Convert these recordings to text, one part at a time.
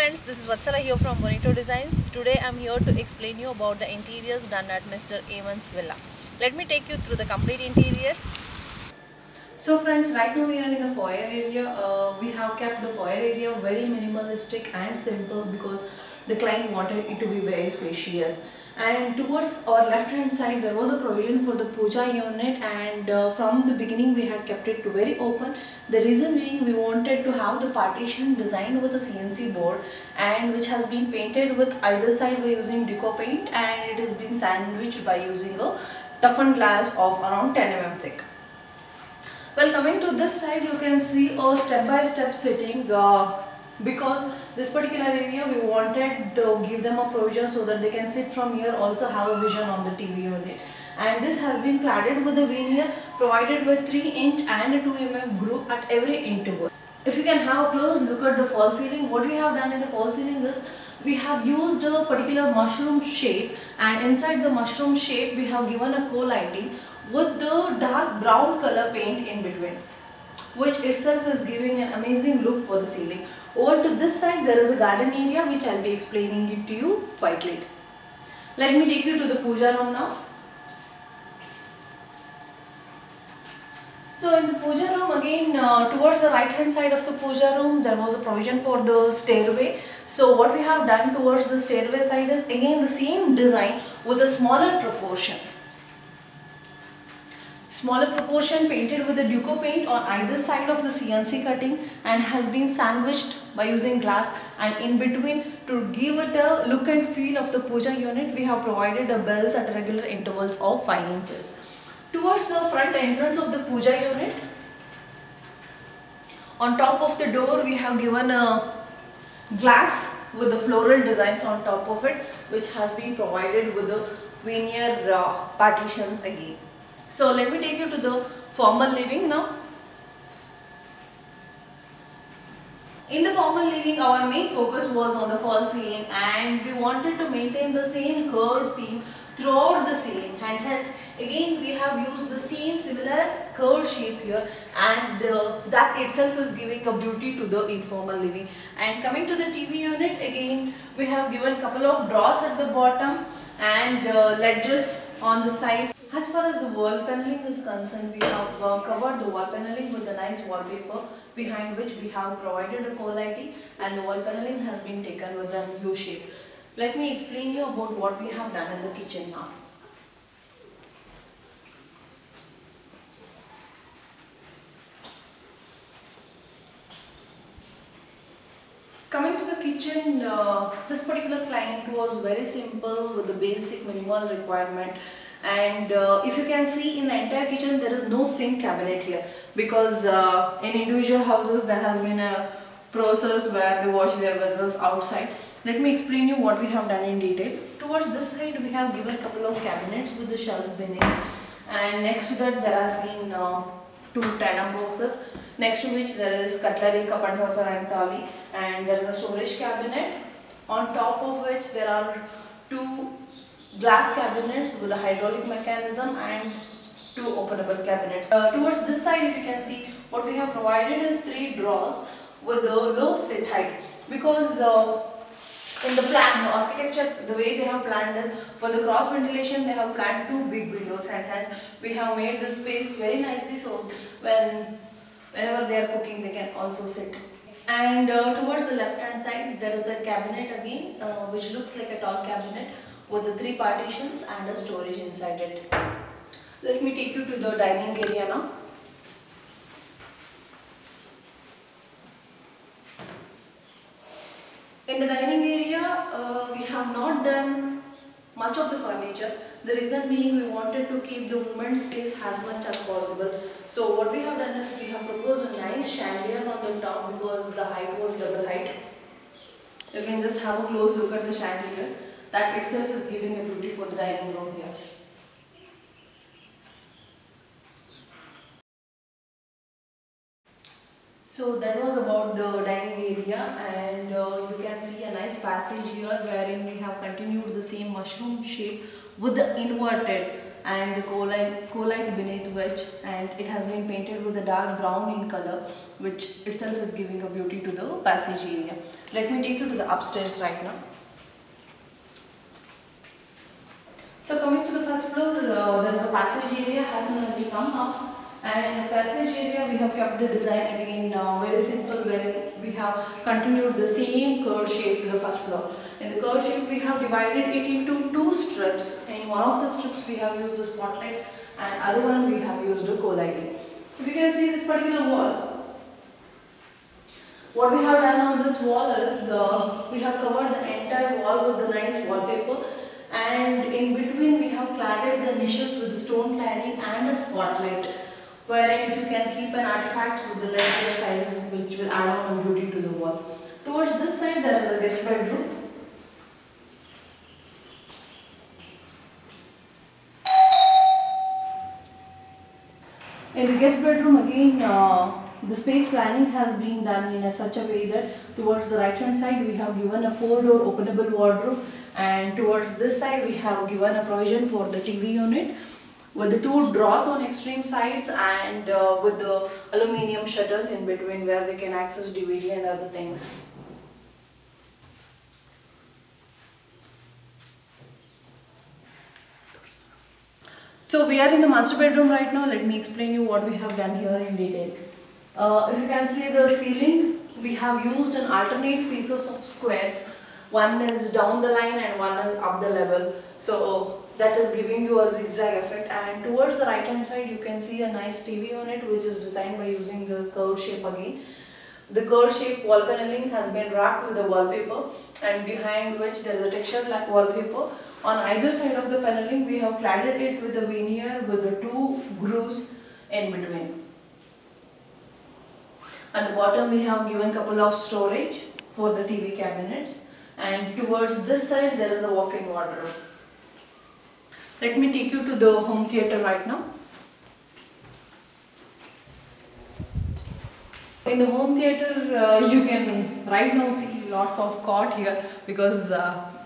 friends, this is Vatsala here from Bonito Designs. Today I am here to explain you about the interiors done at Mr. Aman's Villa. Let me take you through the complete interiors. So friends, right now we are in the foyer area. We have kept the foyer area very minimalistic and simple because the client wanted it to be very spacious. And towards our left hand side there was a provision for the puja unit, and from the beginning we had kept it very open. The reason being, we wanted to have the partition designed with a CNC board and which has been painted with either side by using deco paint, and it is been sandwiched by using a toughened glass of around 10 mm thick. Well, coming to this side, you can see a step-by-step sitting because this particular area we wanted to give them a provision so that they can sit from here, also have a vision on the TV unit. And this has been cladded with a veneer provided with 3-inch and a 2 mm groove at every interval. If you can have a close look at the false ceiling, what we have done in the false ceiling is we have used a particular mushroom shape, and inside the mushroom shape we have given a co-lighting with the dark brown color paint in between, which itself is giving an amazing look for the ceiling. Over to this side there is a garden area which I will be explaining it to you quite late. Let me take you to the puja room now. So in the puja room again, towards the right hand side of the puja room there was a provision for the stairway. So what we have done towards the stairway side is again the same design with a smaller proportion. Smaller proportion painted with the Duco paint on either side of the CNC cutting, and has been sandwiched by using glass, and in between, to give it a look and feel of the puja unit, we have provided the bells at regular intervals of 5 inches. Towards the front entrance of the puja unit, on top of the door we have given a glass with the floral designs on top of it, which has been provided with the veneer partitions again. So let me take you to the formal living now. In the formal living, our main focus was on the false ceiling, and we wanted to maintain the same curved theme throughout the ceiling, and hence again we have used the same similar curved shape here, and that itself is giving a beauty to the informal living. And coming to the TV unit, again we have given a couple of drawers at the bottom and ledges on the sides. As far as the wall paneling is concerned, we have covered the wall paneling with a nice wallpaper, behind which we have provided a co-lighting, and the wall paneling has been taken with a U shape. Let me explain you about what we have done in the kitchen now. Coming to the kitchen, this particular client was very simple with the basic minimal requirement. And if you can see, in the entire kitchen there is no sink cabinet here, because in individual houses there has been a process where they wash their vessels outside. Let me explain you what we have done in detail. Towards this side we have given a couple of cabinets with the shelf beneath, and next to that there has been 2 tandem boxes, next to which there is cutlery, cup and saucer and thali, and there is a storage cabinet, on top of which there are 2 glass cabinets with a hydraulic mechanism and 2 openable cabinets. Towards this side, if you can see, what we have provided is 3 drawers with a low sit height, because in the plan, the architecture, the way they have planned is, for the cross ventilation they have planned 2 big windows, and hence we have made this space very nicely, so whenever they are cooking they can also sit. And towards the left hand side there is a cabinet again, which looks like a tall cabinet with the 3 partitions and a storage inside it. Let me take you to the dining area now. In the dining area, we have not done much of the furniture. The reason being, we wanted to keep the movement space as much as possible. So what we have done is we have proposed a nice chandelier on the top, because the height was double height. You can just have a close look at the chandelier. That itself is giving a beauty for the dining room here. So that was about the dining area, and you can see a nice passage here wherein we have continued the same mushroom shape with the inverted and the colite beneath which, and it has been painted with a dark brown in color, which itself is giving a beauty to the passage area. Let me take you to the upstairs right now. So coming to the first floor, there is a passage area as soon as you come up. And in the passage area, we have kept the design again very simple, where we have continued the same curved shape to the first floor. In the curved shape, we have divided it into two strips. In one of the strips, we have used the spotlights, and other one we have used the co-lighting. If you can see this particular wall, what we have done on this wall is we have covered the entire wall with the nice wallpaper, and in between we have cladded the niches with the stone cladding and a spotlight, wherein if you can keep an artifact with the larger size, which will add on a beauty to the wall. Towards this side there is a guest bedroom. In the guest bedroom again, the space planning has been done in such a way that towards the right hand side we have given a 4-door openable wardrobe, and towards this side we have given a provision for the TV unit with the 2 drawers on extreme sides, and with the aluminium shutters in between where they can access DVD and other things. So we are in the master bedroom right now. Let me explain you what we have done here in detail. If you can see the ceiling, we have used an alternate pieces of squares. One is down the line and one is up the level. So that is giving you a zigzag effect, and towards the right hand side you can see a nice TV unit which is designed by using the curved shape again. The curved shape wall paneling has been wrapped with the wallpaper, and behind which there is a textured black wallpaper. On either side of the paneling we have cladded it with a veneer with the 2 grooves in between. At the bottom we have given couple of storage for the TV cabinets, and towards this side there is a walk-in wardrobe. Let me take you to the home theater right now. In the home theater, you can right now see lots of cot here because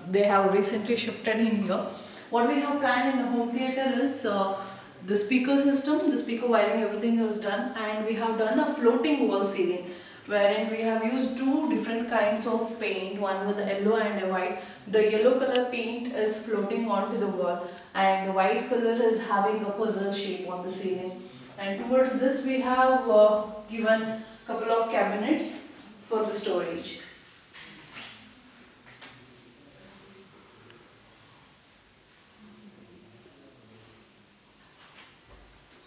they have recently shifted in here. What we have planned in the home theater is the speaker system, the speaker wiring, everything is done, and we have done a floating wall ceiling wherein we have used 2 different kinds of paint, one with a yellow and a white. The yellow color paint is floating onto the wall, and the white color is having a puzzle shape on the ceiling. And towards this we have given couple of cabinets for the storage.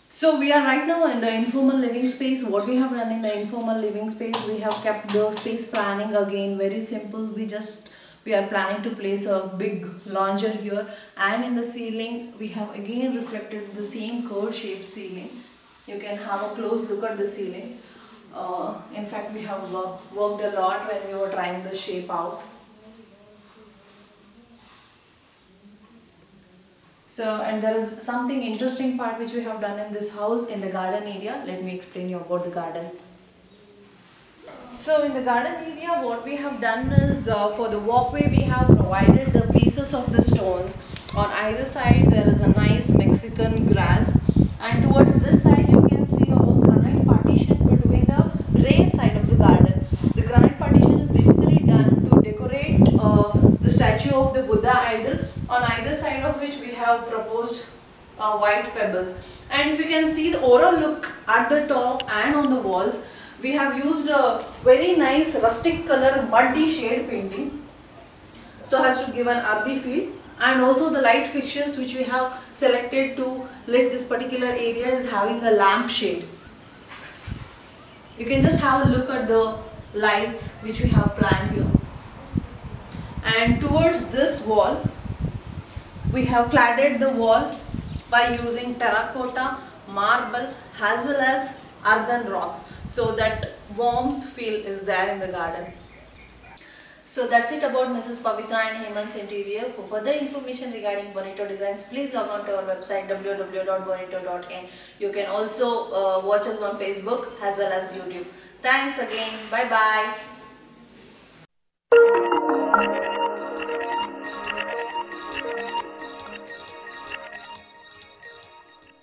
So we are right now in the informal living space. What we have done in the informal living space, we have kept the space planning again very simple. We are planning to place a big lounger here, and in the ceiling we have again reflected the same curved shape ceiling. You can have a close look at the ceiling. In fact, we have worked a lot when we were trying the shape out. So, and there is something interesting part which we have done in this house in the garden area. Let me explain you about the garden. So in the garden area, what we have done is for the walkway we have provided the pieces of the stones. On either side there is a nice Mexican grass, and towards this side you can see a granite partition between the rear side of the garden. The granite partition is basically done to decorate the statue of the Buddha idol, on either side of which we have proposed white pebbles. And if you can see the overall look at the top and on the walls, we have used a very nice rustic color muddy shade painting, so as to give an earthy feel. And also the light fixtures which we have selected to lit this particular area is having a lamp shade. You can just have a look at the lights which we have planned here. And towards this wall, we have cladded the wall by using terracotta, marble as well as earthen rocks, so that warmth feel is there in the garden. So that's it about Mrs. Pavitra and Hemant's interior. For further information regarding Bonito Designs, please log on to our website www.bonito.in. You can also watch us on Facebook as well as YouTube. Thanks again. Bye bye.